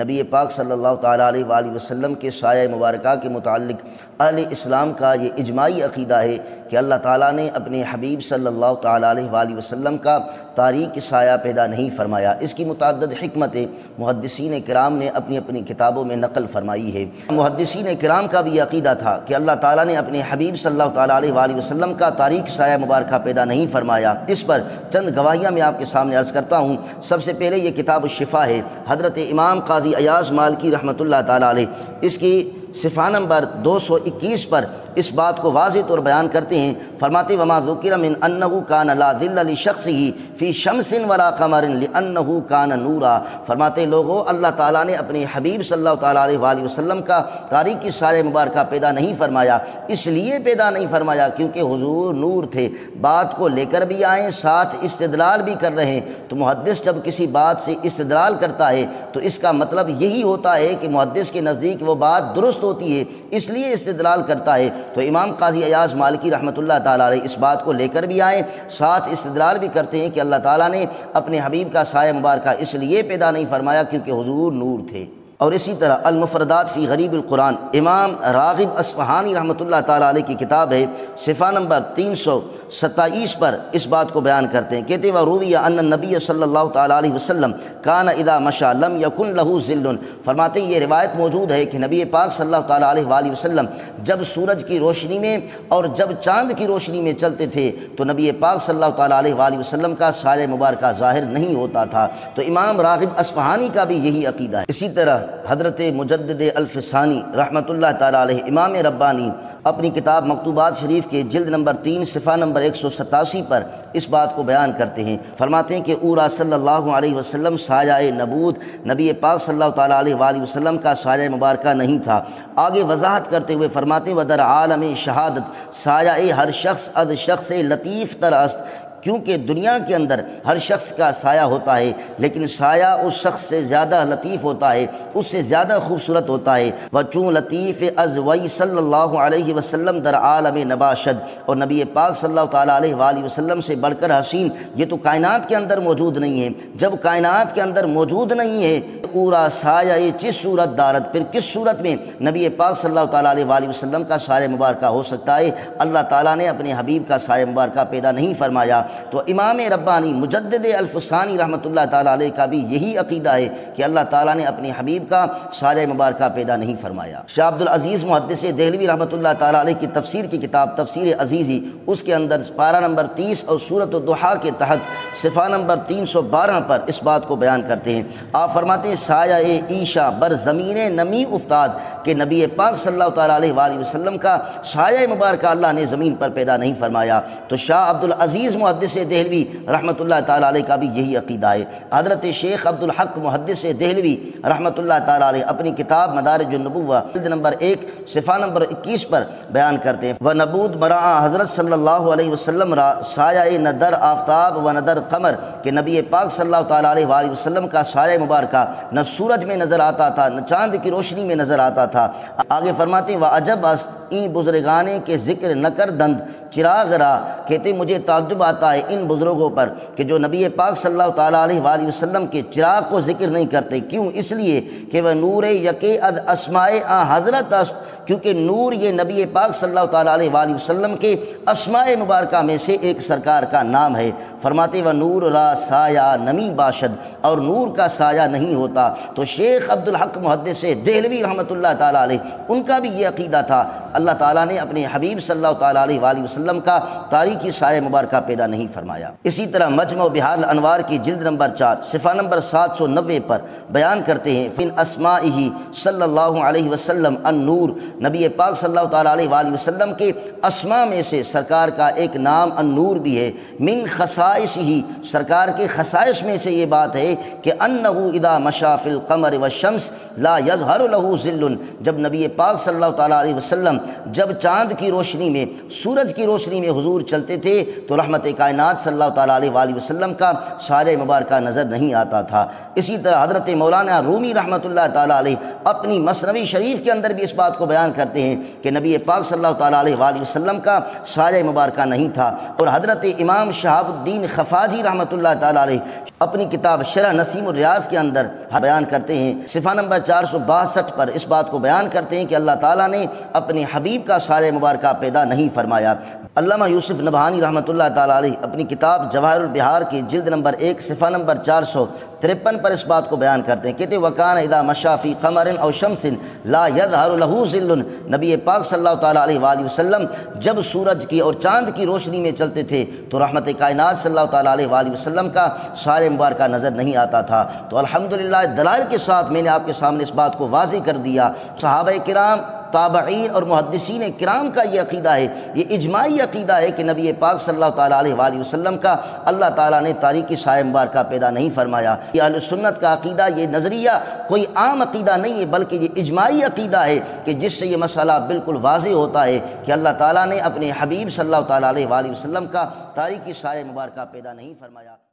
نبی پاک صلی اللہ تعالیٰ علیہ وآلہ وسلم کے سایہ مبارکہ کے متعلق اہل اسلام کا یہ اجماعی عقیدہ ہے کہ اللہ تعالیٰ نے اپنے حبیب صلی اللہ تعالیٰ علیہ وآلہ وسلم کا تاریک سایہ پیدا نہیں فرمایا۔ اس کی متعدد حکمتیں محدثین کرام نے اپنی اپنی کتابوں میں نقل فرمائی ہے۔ محدثین کرام کا بھی یہ عقیدہ تھا کہ اللہ تعالیٰ نے اپنے حبیب صلی اللہ تعالیٰ علیہ وآلہ وسلم کا تاریک سایہ مبارکہ پیدا نہیں فرمایا۔ اس پر چند گواہیاں میں آپ کے سامنے عرض کرتا ہوں۔ سب سے پہلے یہ کتاب الشفا ہے، حضرت امام قاضی ایاز مالکی رحمۃ اللہ تعالیٰ علیہ اس کی صفحہ نمبر 221 پر اس بات کو واضح طور بیان کرتے ہیں، فرماتے وما ذکر من انہ کان لا ذل لشخصہ فی شمس ولا قمر لانہ کان نورا۔ فرماتے لوگوں، اللہ تعالیٰ نے اپنے حبیب صلی اللہ تعالیٰ علیہ وآلہ وسلم کا تاریک سایہ مبارکہ پیدا نہیں فرمایا، اس لیے پیدا نہیں فرمایا کیونکہ حضور نور تھے۔ بات کو لے کر بھی آئیں، ساتھ استدلال بھی کر رہے ہیں، تو محدث جب کسی بات سے استدلال کرتا ہے تو اس کا مطلب یہی ہوتا ہے کہ محدث کے نزدیک وہ بات درست ہوتی ہے، اس لیے استدلال کرتا ہے۔ تو امام قاضی ایاز مالکی رحمۃ اللہ تعالیٰ علیہ اس بات کو لے کر بھی آئیں، ساتھ استدلال بھی کرتے ہیں کہ اللہ تعالیٰ نے اپنے حبیب کا سایہ مبارکہ اس لیے پیدا نہیں فرمایا کیونکہ حضور نور تھے۔ اور اسی طرح المفردات فی غریب القرآن، امام راغب اصفہانی رحمۃ اللہ تعالیٰ علیہ کی کتاب ہے، صفحہ نمبر 327 پر اس بات کو بیان کرتے ہیں، کہتے ہیں وروی ان النبی صلی اللہ تعالیٰ علیہ وسلم کان اذا مشى لم یکن لہ ظل۔ فرماتے ہیں یہ روایت موجود ہے کہ نبی پاک صلی اللہ تعالیٰ علیہ وآلہ وسلم جب سورج کی روشنی میں اور جب چاند کی روشنی میں چلتے تھے تو نبی پاک صلی اللہ تعالیٰ علیہ وآلہ وسلم کا سایہ مبارکہ ظاہر نہیں ہوتا تھا۔ تو امام راغب اصفہانی کا بھی یہی عقیدہ ہے۔ اسی طرح حضرت مجدد الفسانی رحمۃ اللہ تعالیٰ علیہ امام ربانی اپنی کتاب مکتوبات شریف کے جلد نمبر 3 صفحہ نمبر 187 پر اس بات کو بیان کرتے ہیں، فرماتے ہیں کہ اورا صلی اللہ علیہ وسلم سایہ نبوت نبی پاک صلی اللہ تعالیٰ علیہ وآلہ وسلم کا سایہ مبارکہ نہیں تھا۔ آگے وضاحت کرتے ہوئے فرماتے ہیں ودر عالم شہادت سایہ ہر شخص از شخص لطیف تر است، کیونکہ دنیا کے اندر ہر شخص کا سایہ ہوتا ہے لیکن سایہ اس شخص سے زیادہ لطیف ہوتا ہے، اس سے زیادہ خوبصورت ہوتا ہے۔ وچوں لطیف از وی صلی اللہ علیہ وسلم در عالم نباشد، اور نبی پاک صلی اللہ تعالیٰ علیہ وآلہ وسلم سے بڑھ کر حسین یہ تو کائنات کے اندر موجود نہیں ہے۔ جب کائنات کے اندر موجود نہیں ہے پورا سایہ چس صورت دارت، پھر کس صورت میں نبی پاک صلی اللہ تعالیٰ علیہ وآلہ وسلم کا سایہ مبارکہ ہو سکتا ہے؟ اللہ تعالیٰ نے اپنے حبیب کا سایہ مبارکہ پیدا نہیں فرمایا۔ تو امام ربانی مجدد الفسانی رحمۃ اللہ تعالیٰ علیہ کا بھی یہی عقیدہ ہے کہ اللہ تعالیٰ نے اپنے حبیب کا سایہ مبارکہ پیدا نہیں فرمایا۔ شاہ عبد العزیز محدث دہلوی رحمۃ اللہ تعالیٰ علیہ کی تفسیر کی کتاب تفسیر عزیزی، اس کے اندر پارہ نمبر 30 اور سورۃ الضحیٰ کے تحت صفحہ نمبر 312 پر اس بات کو بیان کرتے ہیں۔ آپ فرماتے ہیں سایہ عیشا بر زمین نمی افتاد، کہ نبی پاک صلی اللہ تعالیٰ علیہ وآلہ وسلم کا سایہ مبارکہ اللہ نے زمین پر پیدا نہیں فرمایا۔ تو شاہ عبد العزیز محدث دہلوی رحمۃ اللہ تعالیٰ علیہ کا بھی یہی عقیدہ ہے۔ حضرت شیخ عبد الحق محدث دہلوی رحمۃ اللہ تعالیٰ علیہ اپنی کتاب مدارج النبوہ جلد نمبر 1 صفحہ نمبر 21 پر بیان کرتے ہیں وَنَبُود مَرَعَ حضرت صلی اللہ علیہ وسلم را سایہ نہ در آفتاب و نہ در قمر، کہ نبی پاک صلی اللہ تعالیٰ علیہ وآلہ وسلم کا سایہ مبارکہ نہ سورج میں نظر آتا تھا نہ چاند کی روشنی میں نظر آتا تھا۔ آگے فرماتے ہیں وَعَجَبْ است این بزرگانے کے ذکر نہ کر دند چراغ را، کہتے مجھے تعجب آتا ہے ان بزرگوں پر کہ جو نبی پاک صلی اللہ تعالیٰ علیہ وآلہ وسلم کے چراغ کو ذکر نہیں کرتے۔ کیوں؟ اس لیے کہ وہ نور یکے اد اسماء آ حضرت است، کیونکہ نور یہ نبی پاک صلی اللہ تعالیٰ علیہ وآلہ وسلم کے اسماء مبارکہ میں سے ایک سرکار کا نام ہے۔ فرماتے و نور را سایہ نمی باشد، اور نور کا سایہ نہیں ہوتا۔ تو شیخ عبد الحق محدث دہلوی رحمۃ اللہ تعالیٰ علیہ ان کا بھی یہ عقیدہ تھا اللہ تعالیٰ نے اپنے حبیب صلی اللہ تعالیٰ علیہ وآلہ وسلم کا تاریکی سایہ مبارکہ پیدا نہیں فرمایا۔ اسی طرح مجمع بحار الانوار کی جلد نمبر 4 صفحہ نمبر 790 پر بیان کرتے ہیں فن اسمائہ صلی اللہ علیہ وسلم النور، نبی پاک صلی اللہ تعالیٰ علیہ وآلہ وسلم کے اسماء میں سے سرکار کا ایک نام النور بھی ہے۔ من خصائصہ، سرکار کے خصائص میں سے یہ بات ہے کہ انہ اذا مشى فی القمر والشمس لا یظہر لہ ظل، جب نبی پاک صلی اللہ تعالیٰ علیہ وسلم جب چاند کی روشنی میں سورج کی روشنی میں حضور چلتے تھے تو رحمت کائنات صلی اللہ تعالیٰ علیہ وآلہ وسلم کا سایہ مبارکہ نظر نہیں آتا تھا۔ اسی طرح حضرت مولانا رومی رحمۃ اللہ تعالیٰ علیہ اپنی مثنوی شریف کے اندر بھی اس بات کو بیان کرتے ہیں کہ نبی پاک صلی اللہ تعالیٰ علیہ وآلہ وسلم کا سایہ مبارکہ نہیں تھا۔ اور حضرت امام شہاب الدین الدین خفاجی رحمۃ اللہ تعالیٰ علیہ اپنی کتاب شرح نسیم الریاض کے اندر بیان کرتے ہیں، صفحہ نمبر 462 پر اس بات کو بیان کرتے ہیں کہ اللہ تعالیٰ نے اپنے حبیب کا سایہ مبارکہ پیدا نہیں فرمایا۔ علامہ یوسف نبہانی رحمۃ اللہ تعالیٰ علیہ اپنی کتاب جواہر البحار کی جلد نمبر 1 صفحہ نمبر 453 پر اس بات کو بیان کرتے ہیں، کہتے وَكَانَ إِذَا مَشَىٰ فِي قَمَرٍ أَوْ شَمْسٍ لَا يَظْهَرُ لَهُ ظِلٌّ، نبی پاک صلی اللہ تعالیٰ علیہ وآلہ وسلم جب سورج کی اور چاند کی روشنی میں چلتے تھے تو رحمت کائنات صلی اللہ تعالیٰ علیہ وآلہ وسلم کا سایہ مبارکہ نظر نہیں آتا تھا۔ تو الحمدللہ دلائل کے ساتھ میں نے آپ کے سامنے اس بات کو واضح کر دیا۔ صحابہ کرام، تابعین اور محدثین کرام کا یہ عقیدہ ہے، یہ اجماعی عقیدہ ہے کہ نبی پاک صلی اللہ تعالیٰ علیہ وآلہ وسلم کا اللہ تعالیٰ نے تاریکی سایہ مبارکہ پیدا نہیں فرمایا۔ یہ اہل سنت کا عقیدہ، یہ نظریہ کوئی عام عقیدہ نہیں ہے بلکہ یہ اجماعی عقیدہ ہے کہ جس سے یہ مسئلہ بالکل واضح ہوتا ہے کہ اللہ تعالیٰ نے اپنے حبیب صلی اللہ تعالیٰ علیہ وآلہ وسلم کا تاریکی سایہ مبارکہ پیدا نہیں فرمایا۔